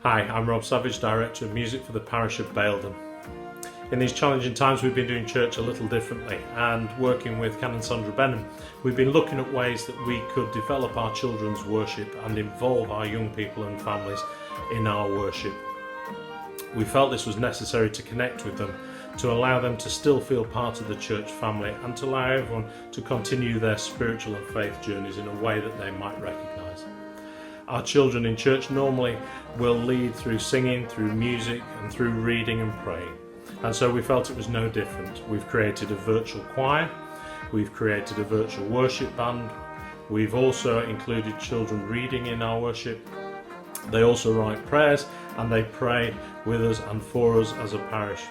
Hi, I'm Rob Savage, Director of Music for the parish of Baildon. In these challenging times we've been doing church a little differently, and working with Canon Sandra Benham, we've been looking at ways that we could develop our children's worship and involve our young people and families in our worship. We felt this was necessary to connect with them, to allow them to still feel part of the church family, and to allow everyone to continue their spiritual and faith journeys in a way that they might recognise. Our children in church normally will lead through singing, through music and through reading and praying. And so we felt it was no different. We've created a virtual choir, we've created a virtual worship band, we've also included children reading in our worship. They also write prayers and they pray with us and for us as a parish.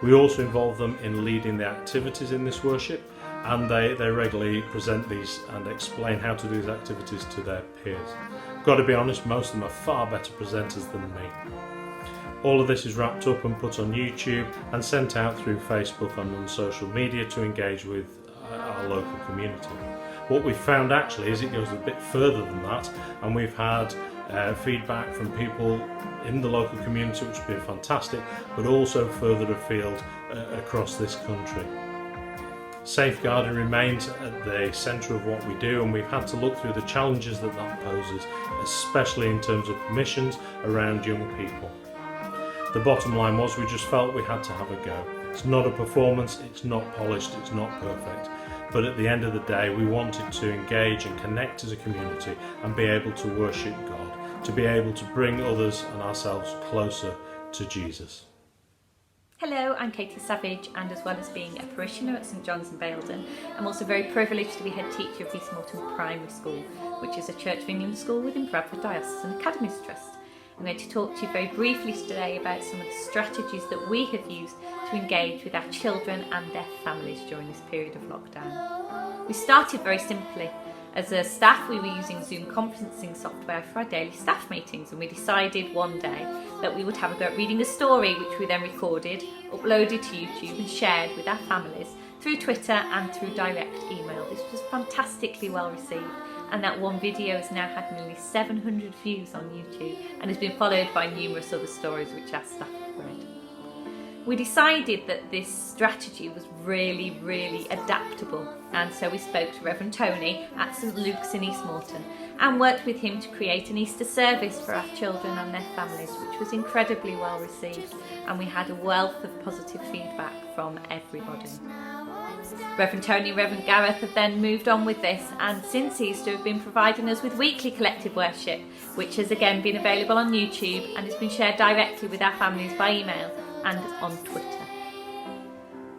We also involve them in leading the activities in this worship, and they regularly present these and explain how to do these activities to their peers. Got to be honest, most of them are far better presenters than me. All of this is wrapped up and put on YouTube and sent out through Facebook and on social media to engage with our local community. What we've found actually is it goes a bit further than that, and we've had feedback from people in the local community which has been fantastic, but also further afield across this country. Safeguarding remains at the centre of what we do, and we've had to look through the challenges that poses, especially in terms of permissions around young people. The bottom line was we just felt we had to have a go. It's not a performance, it's not polished, it's not perfect, but at the end of the day we wanted to engage and connect as a community and be able to worship God, to be able to bring others and ourselves closer to Jesus. Hello, I'm Katie Savage, and as well as being a parishioner at St John's in Baildon, I'm also very privileged to be head teacher of East Morton Primary School, which is a Church of England school within Bradford Diocesan Academies Trust. I'm going to talk to you very briefly today about some of the strategies that we have used to engage with our children and their families during this period of lockdown. We started very simply. As a staff, we were using Zoom conferencing software for our daily staff meetings, and we decided one day that we would have a go at reading a story, which we then recorded, uploaded to YouTube and shared with our families through Twitter and through direct email. This was fantastically well received, and that one video has now had nearly 700 views on YouTube and has been followed by numerous other stories which our staff have read. We decided that this strategy was really adaptable, and so we spoke to Reverend Tony at St Luke's in East Morton and worked with him to create an Easter service for our children and their families, which was incredibly well received, and we had a wealth of positive feedback from everybody. Reverend Tony and Reverend Gareth have then moved on with this, and since Easter have been providing us with weekly collective worship, which has again been available on YouTube and has been shared directly with our families by email and on Twitter.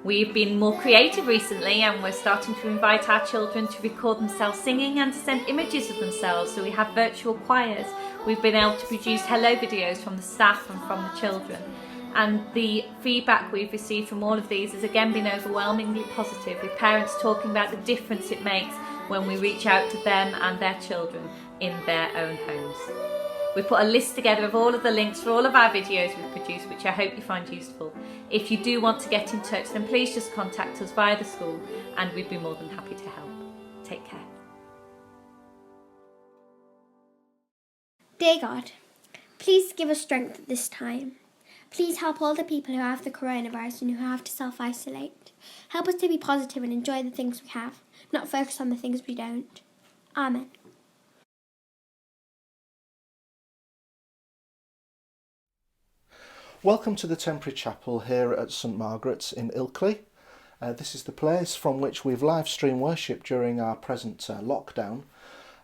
We've been more creative recently, and we're starting to invite our children to record themselves singing and to send images of themselves, so we have virtual choirs. We've been able to produce hello videos from the staff and from the children, and the feedback we've received from all of these has again been overwhelmingly positive, with parents talking about the difference it makes when we reach out to them and their children in their own homes. We put a list together of all of the links for all of our videos we've produced, which I hope you find useful. If you do want to get in touch, then please just contact us via the school and we'd be more than happy to help. Take care. Dear God, please give us strength at this time. Please help all the people who have the coronavirus and who have to self-isolate. Help us to be positive and enjoy the things we have, not focus on the things we don't. Amen. Welcome to the temporary chapel here at St Margaret's in Ilkley. This is the place from which we've live streamed worship during our present lockdown.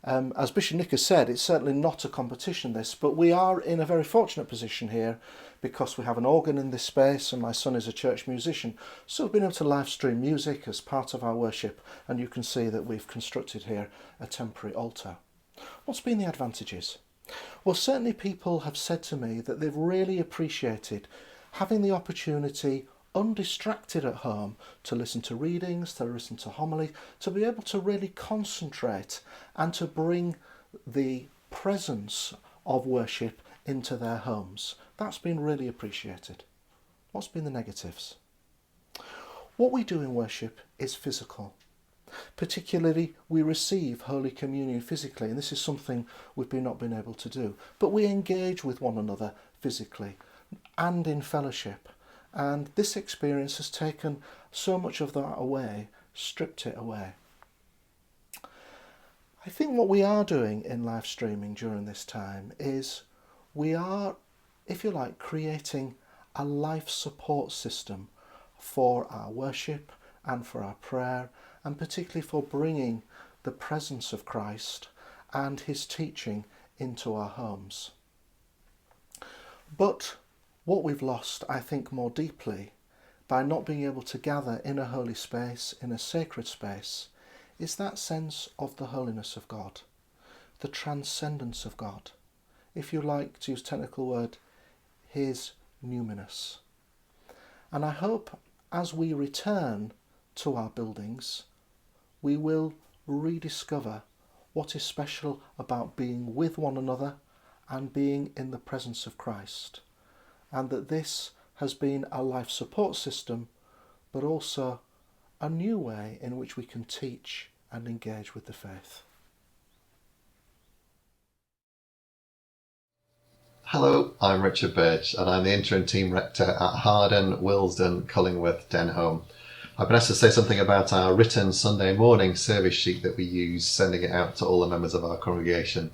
As Bishop Nick has said, it's certainly not a competition this, but we are in a very fortunate position here because we have an organ in this space and my son is a church musician, so we've been able to live stream music as part of our worship, and you can see that we've constructed here a temporary altar. What's been the advantages? Well, certainly people have said to me that they've really appreciated having the opportunity undistracted at home to listen to readings, to listen to homily, to be able to really concentrate and to bring the presence of worship into their homes. That's been really appreciated. What's been the negatives? What we do in worship is physical. Particularly, we receive Holy Communion physically, and this is something we've not been able to do. But we engage with one another physically and in fellowship. And this experience has taken so much of that away, stripped it away. I think what we are doing in live streaming during this time is we are, if you like, creating a life support system for our worship and for our prayer, and particularly for bringing the presence of Christ and his teaching into our homes. But what we've lost, I think, more deeply by not being able to gather in a holy space, in a sacred space, is that sense of the holiness of God, the transcendence of God. If you like to use a technical word, his numinous. And I hope as we return to our buildings, we will rediscover what is special about being with one another and being in the presence of Christ. And that this has been a life support system, but also a new way in which we can teach and engage with the faith. Hello, I'm Richard Birch and I'm the interim team rector at Harden, Willesden, Cullingworth, Denholme. I've been asked to say something about our written Sunday morning service sheet that we use, sending it out to all the members of our congregation.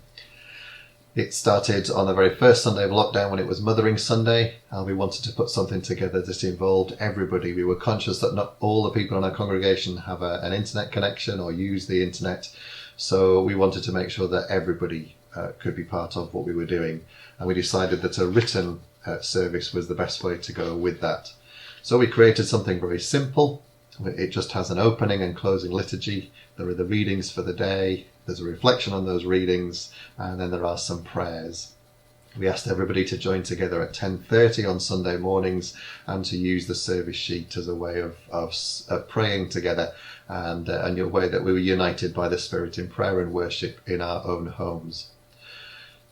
It started on the very first Sunday of lockdown when it was Mothering Sunday, and we wanted to put something together that involved everybody. We were conscious that not all the people in our congregation have an internet connection or use the internet, so we wanted to make sure that everybody could be part of what we were doing, and we decided that a written service was the best way to go with that. So we created something very simple. It just has an opening and closing liturgy. There are the readings for the day. There's a reflection on those readings, and then there are some prayers. We asked everybody to join together at 10:30 on Sunday mornings and to use the service sheet as a way of praying together and a way that we were united by the Spirit in prayer and worship in our own homes.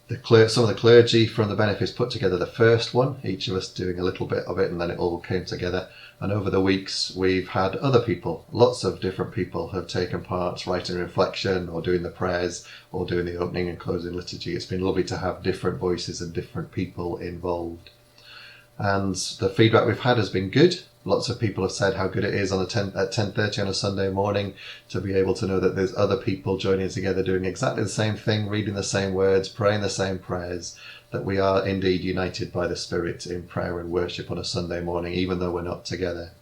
Some of the clergy from the benefice put together the first one, each of us doing a little bit of it, and then it all came together. And over the weeks, we've had other people, lots of different people have taken part, writing reflection or doing the prayers or doing the opening and closing liturgy. It's been lovely to have different voices and different people involved. And the feedback we've had has been good. Lots of people have said how good it is at 10:30 on a Sunday morning to be able to know that there's other people joining together doing exactly the same thing, reading the same words, praying the same prayers, that we are indeed united by the Spirit in prayer and worship on a Sunday morning, even though we're not together.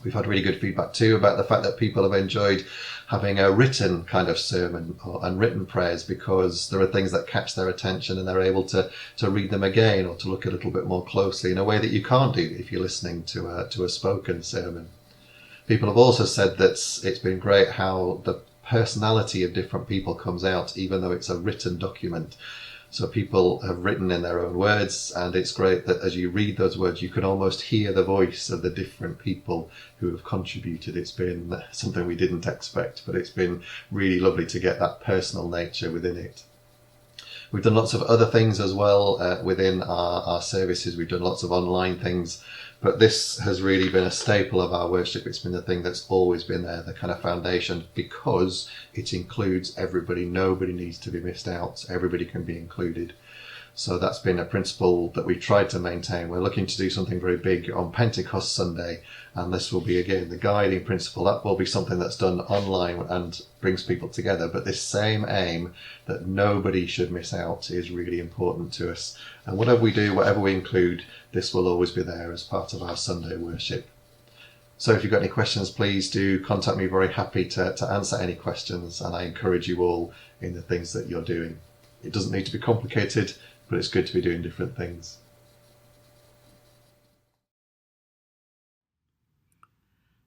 We've had really good feedback too about the fact that people have enjoyed having a written kind of sermon and written prayers, because there are things that catch their attention and they're able to read them again or to look a little bit more closely in a way that you can't do if you're listening to a spoken sermon. People have also said that it's been great how the personality of different people comes out, even though it's a written document. So people have written in their own words, and it's great that as you read those words, you can almost hear the voice of the different people who have contributed. It's been something we didn't expect, but it's been really lovely to get that personal nature within it. We've done lots of other things as well within our services. We've done lots of online things, but this has really been a staple of our worship. It's been the thing that's always been there, the kind of foundation, because it includes everybody. Nobody needs to be missed out. Everybody can be included. So that's been a principle that we tried to maintain. We're looking to do something very big on Pentecost Sunday, and this will be again the guiding principle. That will be something that's done online and brings people together, but this same aim that nobody should miss out is really important to us. And whatever we do, whatever we include, this will always be there as part of our Sunday worship. So if you've got any questions, please do contact me. Very happy to answer any questions, and I encourage you all in the things that you're doing. It doesn't need to be complicated, but it's good to be doing different things.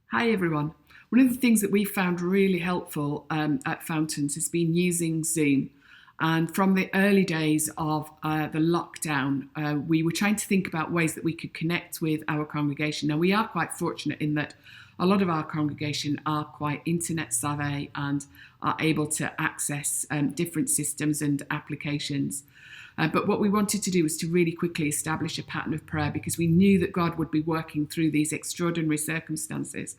Hi everyone. One of the things that we found really helpful at Fountains has been using Zoom. And from the early days of the lockdown, we were trying to think about ways that we could connect with our congregation. Now, we are quite fortunate in that a lot of our congregation are quite internet savvy and are able to access different systems and applications. But what we wanted to do was to really quickly establish a pattern of prayer, because we knew that God would be working through these extraordinary circumstances.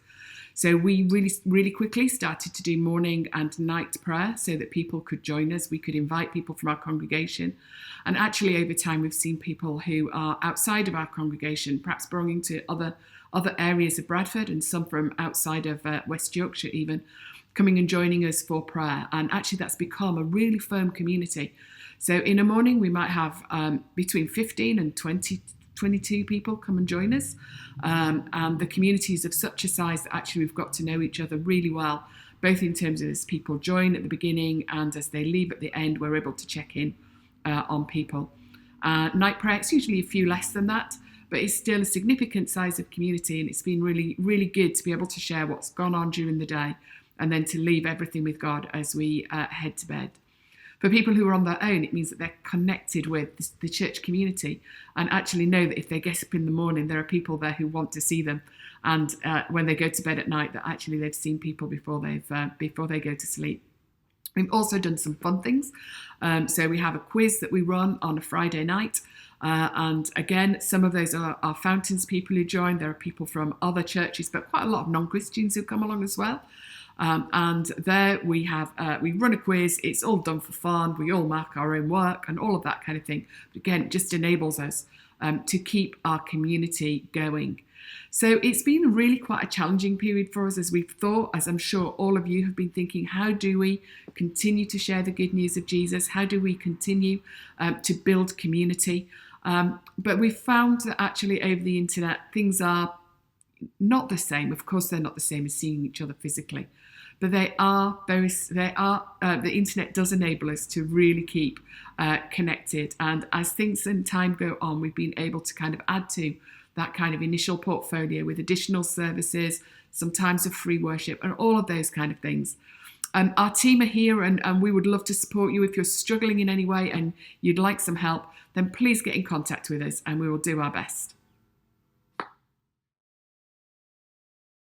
So we really quickly started to do morning and night prayer so that people could join us. We could invite people from our congregation. And actually, over time, we've seen people who are outside of our congregation, perhaps belonging to other areas of Bradford, and some from outside of West Yorkshire even, coming and joining us for prayer. And actually, that's become a really firm community. So in a morning, we might have between 15 and 22 people come and join us. And the community is of such a size that actually we've got to know each other really well, both in terms of as people join at the beginning and as they leave at the end, we're able to check in on people. Night prayer, it's usually a few less than that, but it's still a significant size of community, and it's been really, really good to be able to share what's gone on during the day and then to leave everything with God as we head to bed. For people who are on their own, it means that they're connected with the church community and actually know that if they get up in the morning, there are people there who want to see them. And when they go to bed at night, that actually they've seen people before they go to sleep. We've also done some fun things. So we have a quiz that we run on a Friday night. And again, some of those are Fountains people who join. There are people from other churches, but quite a lot of non-Christians who come along as well. And there we run a quiz. It's all done for fun. We all mark our own work and all of that kind of thing. But again, it just enables us to keep our community going. So it's been really quite a challenging period for us, as we've thought, as I'm sure all of you have been thinking, how do we continue to share the good news of Jesus? How do we continue to build community? But we've found that actually over the internet, things are not the same. Of course, they're not the same as seeing each other physically, but the internet does enable us to really keep connected. And as things and time go on, we've been able to kind of add to that kind of initial portfolio with additional services, sometimes of free worship and all of those kind of things. Our team are here and we would love to support you. If you're struggling in any way and you'd like some help, then please get in contact with us and we will do our best.